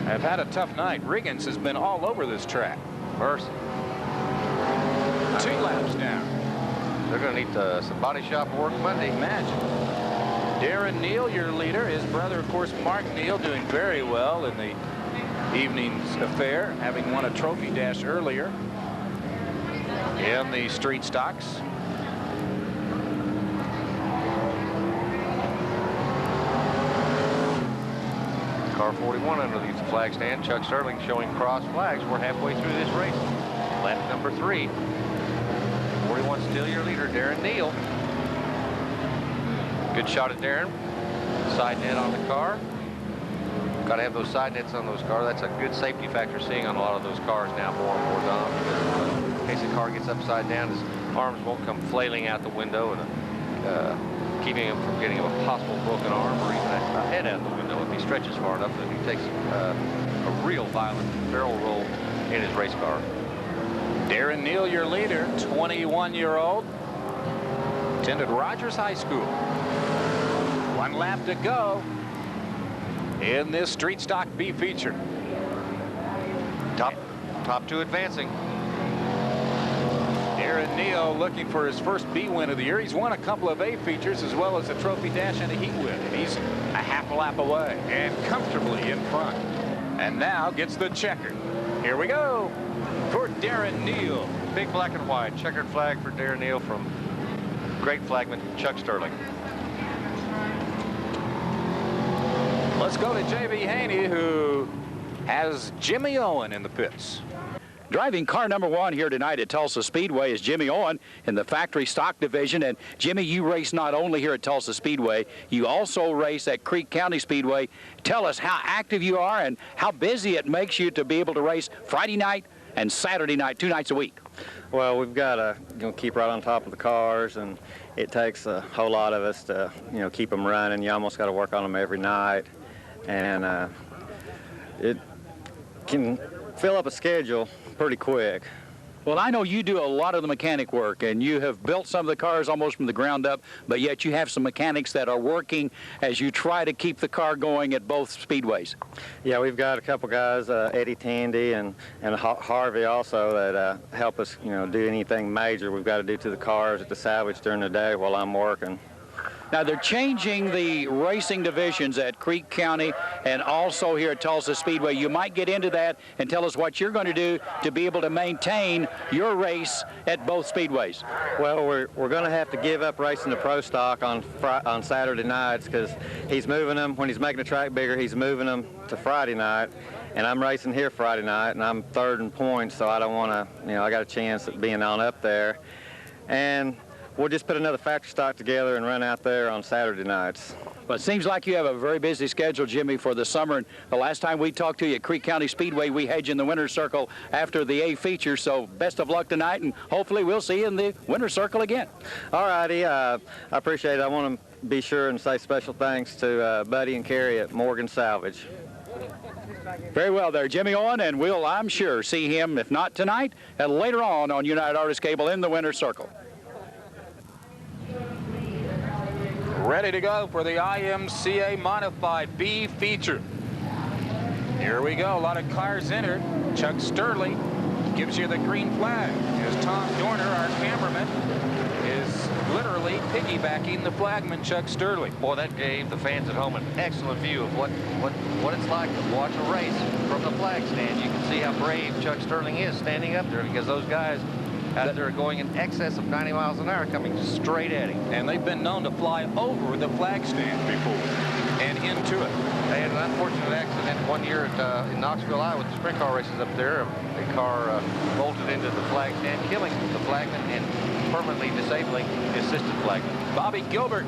have had a tough night. Riggins has been all over this track. Mercy. 2 laps down. They're going to need some body shop work Monday. Imagine. Darren Neal, your leader. His brother, of course, Mark Neal, doing very well in the evening's affair, having won a trophy dash earlier in the street stocks. Car 41 underneath the flag stand. Chuck Sterling showing cross flags. We're halfway through this race. Lap number 3. 41 still your leader, Darren Neal. Good shot at Darren. Side net on the car. Got to have those side nets on those cars. That's a good safety factor seeing on a lot of those cars now more and more, Don. In case the car gets upside down, his arms won't come flailing out the window and keeping him from getting a possible broken arm or even a head out the window if he stretches far enough that he takes a real violent barrel roll in his race car. Darren Neal, your leader, 21-year-old, attended Rogers High School. 1 lap to go in this street stock B feature. Top 2 advancing. Darren Neal looking for his first B win of the year. He's won a couple of A features as well as a trophy dash and a heat win. He's a half a lap away and comfortably in front. And now gets the checkered. Here we go for Darren Neal. Big black and white checkered flag for Darren Neal from great flagman Chuck Sterling. Let's go to J.B. Haney, who has Jimmy Owen in the pits. Driving car number 1 here tonight at Tulsa Speedway is Jimmy Owen in the factory stock division. And Jimmy, you race not only here at Tulsa Speedway, you also race at Creek County Speedway. Tell us how active you are and how busy it makes you to be able to race Friday night and Saturday night, 2 nights a week. Well, we've got to keep right on top of the cars, and it takes a whole lot of us to keep them running. You almost got to work on them every night, and it can fill up a schedule pretty quick. Well, I know you do a lot of the mechanic work, and you have built some of the cars almost from the ground up, but yet you have some mechanics that are working as you try to keep the car going at both speedways. Yeah, we've got a couple guys, Eddie Tandy and Harvey also, that help us, do anything major we've got to do to the cars at the salvage during the day while I'm working. Now, they're changing the racing divisions at Creek County and also here at Tulsa Speedway. You might get into that and tell us what you're going to do to be able to maintain your race at both speedways. Well, we're going to have to give up racing the pro stock on Saturday nights because he's moving them. When he's making the track bigger, he's moving them to Friday night. And I'm racing here Friday night, and I'm 3rd in points, so I don't want to, I got a chance at being on up there. And we'll just put another factory stock together and run out there on Saturday nights. Well, it seems like you have a very busy schedule, Jimmy, for the summer. And the last time we talked to you at Creek County Speedway, we had you in the winner's circle after the A feature. So best of luck tonight, and hopefully we'll see you in the winner's circle again. All righty. I appreciate it. I want to be sure and say special thanks to Buddy and Carrie at Morgan Salvage. Very well there, Jimmy Owen, and we'll, I'm sure, see him, if not tonight, later on United Artists Cable in the winner's circle. Ready to go for the IMCA Modified B feature. Here we go. A lot of cars entered. Chuck Sterling gives you the green flag as Tom Dorner, our cameraman, is literally piggybacking the flagman, Chuck Sterling. Boy, that gave the fans at home an excellent view of what it's like to watch a race from the flag stand. You can see how brave Chuck Sterling is standing up there because those guys out there going in excess of 90 miles an hour coming straight at him. And they've been known to fly over the flag stand before and into it. They had an unfortunate accident one year in Knoxville, Iowa, with the sprint car races up there. A car bolted into the flag stand, killing the flagman and permanently disabling the assistant flagman. Bobby Gilbert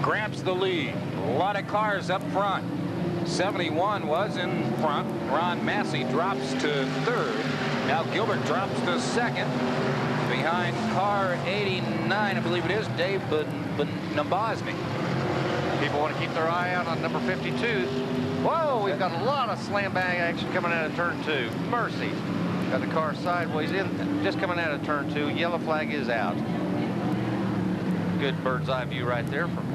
grabs the lead. A lot of cars up front. 71 was in front. Ron Massey drops to 3rd. Now Gilbert drops to 2nd. Behind car 89, I believe it is, Dave Nabosny. People want to keep their eye out on number 52. Whoa, we've got a lot of slam bang action coming out of turn 2. Mercy. Got the car sideways in, just coming out of turn 2. Yellow flag is out. Good bird's eye view right there from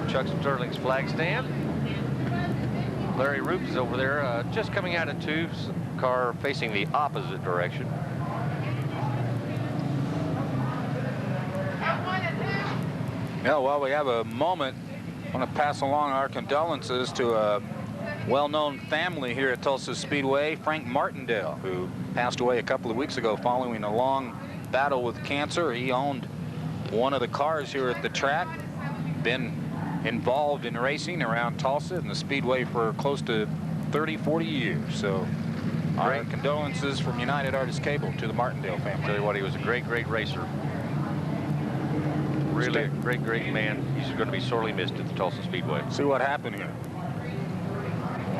Chuck Sterling's flag stand. Larry Roop is over there just coming out of 2, car facing the opposite direction. Yeah, well, we have a moment. I want to pass along our condolences to a well-known family here at Tulsa Speedway, Frank Martindale, who passed away a couple of weeks ago following a long battle with cancer. He owned one of the cars here at the track, been involved in racing around Tulsa and the Speedway for close to 30, 40 years. So our condolences from United Artists Cable to the Martindale family. Tell you what, he was a great, great racer. Really a great, great man. He's going to be sorely missed at the Tulsa Speedway. See what happened here.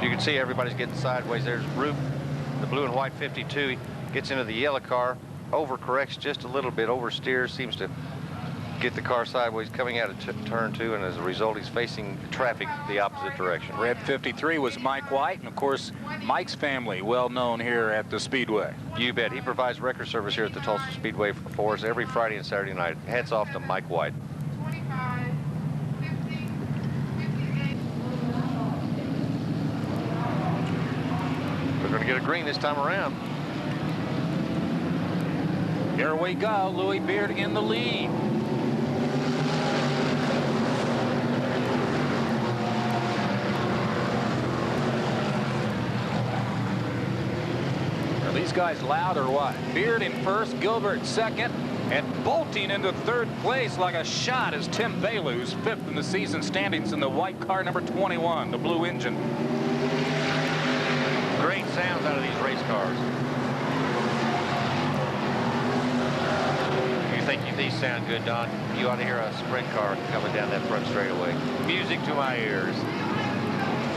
You can see everybody's getting sideways. There's Roop, the blue and white 52. He gets into the yellow car, overcorrects just a little bit, oversteers, seems to get the car sideways coming out of turn 2, and as a result, he's facing traffic the opposite direction. Red 53 was Mike White, and of course, Mike's family, well known here at the Speedway. You bet. He provides record service here at the Tulsa Speedway for us every Friday and Saturday night. Hats off to Mike White. We're going to get a green this time around. Here we go, Louis Beard in the lead. Are these guys loud or what? Beard in first, Gilbert second, and bolting into third place like a shot is Tim Bailey, who's 5th in the season standings in the white car number 21, the blue engine. Great sounds out of these race cars. You think these sound good, Don? You ought to hear a sprint car coming down that front straightaway. Music to my ears.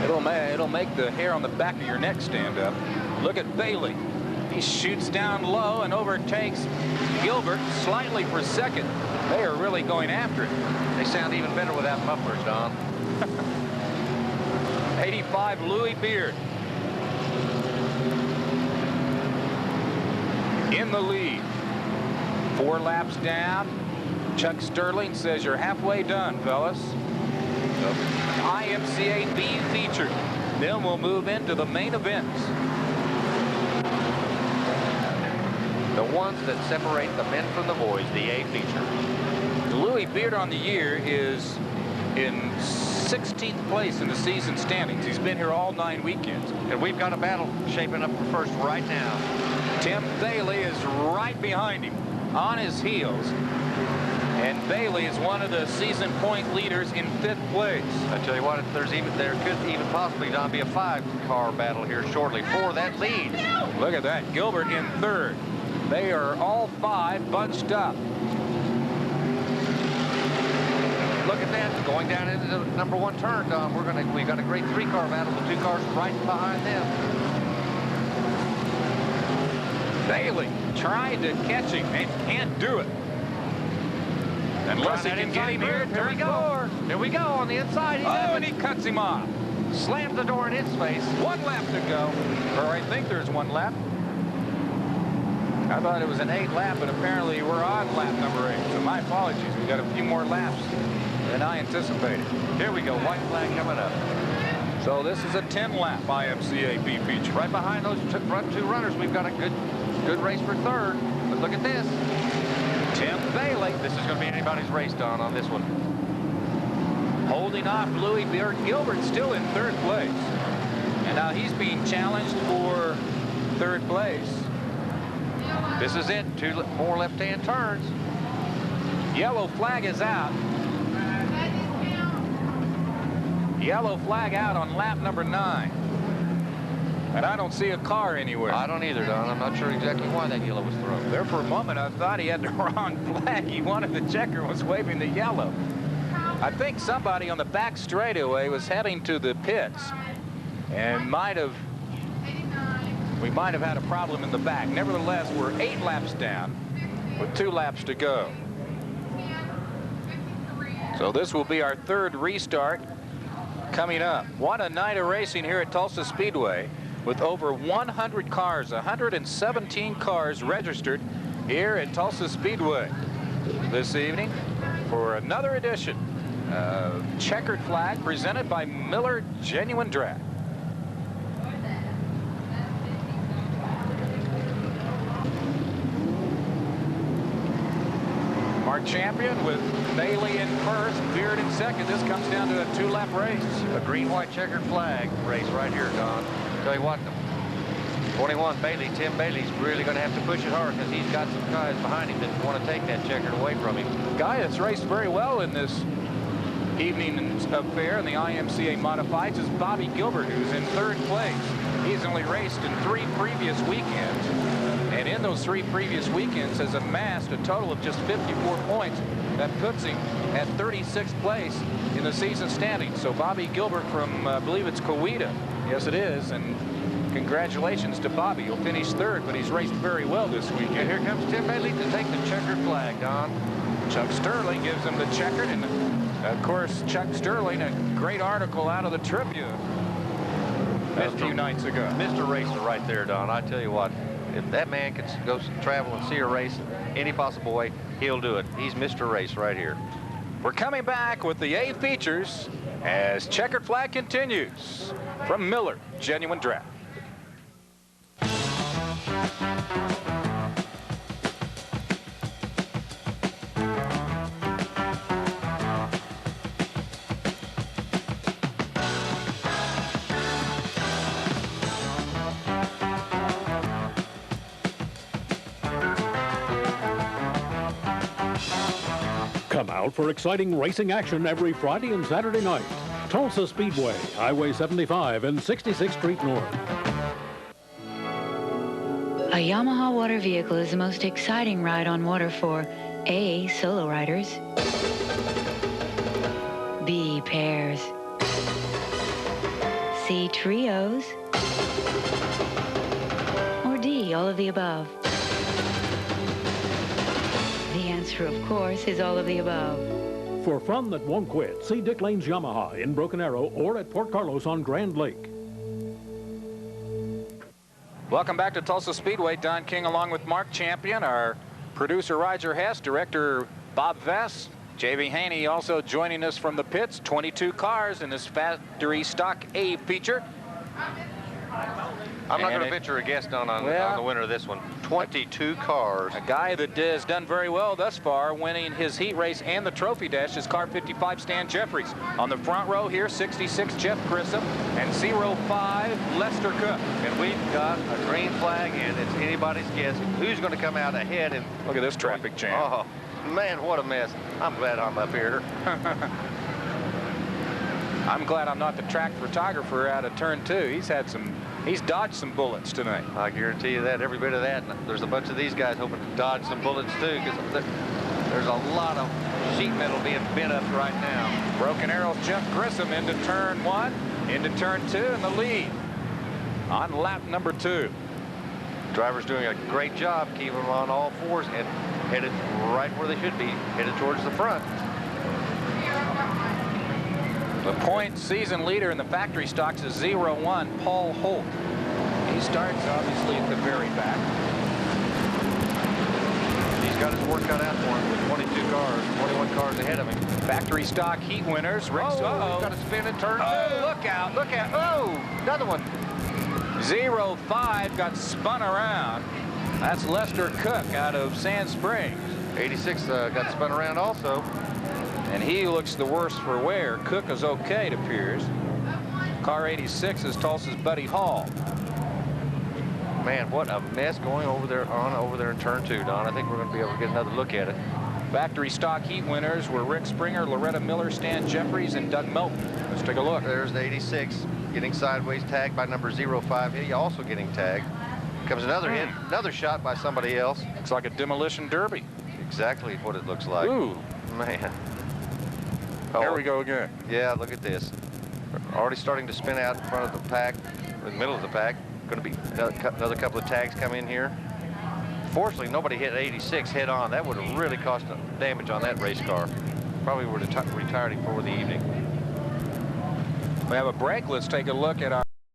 It'll make the hair on the back of your neck stand up. Look at Bailey. He shoots down low and overtakes Gilbert slightly for second. They are really going after it. They sound even better without mufflers, Don. 85 Louis Beard in the lead. 4 laps down. Chuck Sterling says you're halfway done, fellas. IMCA B feature. Then we'll move into the main events. The ones that separate the men from the boys, the A feature. Louis Beard on the year is in 16th place in the season standings. He's been here all 9 weekends. And we've got a battle shaping up for first right now. Tim Bailey is right behind him, on his heels. And Bailey is one of the season point leaders in 5th place. I tell you what, there could even possibly, Don, be a 5-car battle here shortly for that lead. Look at that, Gilbert in 3rd. They are all 5 bunched up. Look at that, going down into the number 1 turn, Don. We've got a great 3-car battle. The 2 cars right behind them. Bailey trying to catch him and can't do it. Unless he can get him here at turn 4. Here we go on the inside. And he cuts him off. Slams the door in his face. 1 lap to go. Or I think there's 1 lap. I thought it was an 8 lap, but apparently we're on lap number 8. So my apologies. We've got a few more laps than I anticipated. Here we go. White flag coming up. So this is a 10-lap IMCA B feature. Right behind those front 2 runners, we've got a good race for 3rd. But look at this. Tim Bailey. This is going to be anybody's race, Don, on this one. Holding off Louis Beard. Gilbert still in 3rd place. And now he's being challenged for 3rd place. This is it. 2 more left-hand turns. Yellow flag is out. Yellow flag out on lap number 9. And I don't see a car anywhere. I don't either, Don. I'm not sure exactly why that yellow was thrown. There for a moment, I thought he had the wrong flag. He wanted the checker, was waving the yellow. I think somebody on the back straightaway was heading to the pits and we might have had a problem in the back. Nevertheless, we're 8 laps down with 2 laps to go. So this will be our 3rd restart coming up. What a night of racing here at Tulsa Speedway, with over 100 cars, 117 cars registered here at Tulsa Speedway this evening for another edition of Checkered Flag presented by Miller Genuine Drag. Mark Champion with Bailey in first, Beard in second. This comes down to a 2-lap race. A green-white checkered flag race right here, Don. Tell you what, 21 Bailey, Tim Bailey's really going to have to push it hard because he's got some guys behind him that want to take that checkered away from him. Guy that's raced very well in this evening affair in the IMCA Modifieds is Bobby Gilbert, who's in third place. He's only raced in 3 previous weekends, and in those 3 previous weekends has amassed a total of just 54 points. That puts him at 36th place in the season standings. So Bobby Gilbert from, I believe it's Coweta. Yes, it is, and congratulations to Bobby. He'll finish third, but he's raced very well this weekend. And here comes Tim Bailey to take the checkered flag, Don. Chuck Sterling gives him the checkered, and of course, Chuck Sterling, a great article out of the Tribune a few nights ago. Mr. Racer right there, Don. I tell you what, if that man can go travel and see a race any possible way, he'll do it. He's Mr. Race right here. We're coming back with the A features as checkered flag continues from Miller Genuine Draft. Come out for exciting racing action every Friday and Saturday night. Tulsa Speedway, Highway 75 and 66th Street North. A Yamaha water vehicle is the most exciting ride on water for A, solo riders, B, pairs, C, trios, or D, all of the above. The answer, of course, is all of the above. For fun that won't quit, see Dick Lane's Yamaha in Broken Arrow or at Port Carlos on Grand Lake. Welcome back to Tulsa Speedway. Don King along with Mark Champion, our producer Roger Hess, director Bob Vess, J.V. Haney also joining us from the pits. 22 cars in this factory stock A feature. I'm not going to venture a guess on the winner of this one. 22 cars. A guy that has done very well thus far, winning his heat race and the trophy dash, is car 55 Stan Jeffries. On the front row here, 66 Jeff Grissom and 05 Lester Cook. And we've got a green flag, and it's anybody's guess who's going to come out ahead. And look at this traffic jam. Oh, man, what a mess. I'm glad I'm up here. I'm glad I'm not the track photographer out of turn 2. He's dodged some bullets tonight. I guarantee you that, every bit of that. And there's a bunch of these guys hoping to dodge some bullets too, because there's a lot of sheet metal being bent up right now. Broken Arrow's Jeff Grissom into turn 1, into turn 2 in the lead on lap number 2. Driver's doing a great job keeping them on all fours and headed right where they should be, headed towards the front. The point season leader in the factory stocks is 01 Paul Holt. He starts obviously at the very back. He's got his work cut out for him with 22 cars, 21 cars ahead of him. Factory stock heat winners. Rick, he's got to spin and turn. Oh, look out, look out. Oh, another one. 05 got spun around. That's Lester Cook out of Sand Springs. 86 got spun around also. And he looks the worse for wear. Cook is okay, it appears. Car 86 is Tulsa's Buddy Hall. Man, what a mess going over there in turn 2, Don. I think we're going to be able to get another look at it. Factory stock heat winners were Rick Springer, Loretta Miller, Stan Jeffries, and Doug Melton. Let's take a look. There's the 86 getting sideways tagged by number 05. He also getting tagged. Comes another hit, another shot by somebody else. Looks like a demolition derby. Exactly what it looks like. Ooh. Man. There we go again. Yeah, look at this. Already starting to spin out in front of the pack, in the middle of the pack. Going to be another couple of tags come in here. Fortunately, nobody hit 86 head on. That would have really caused damage on that race car. Probably would have retired him for the evening. We have a break. Let's take a look at our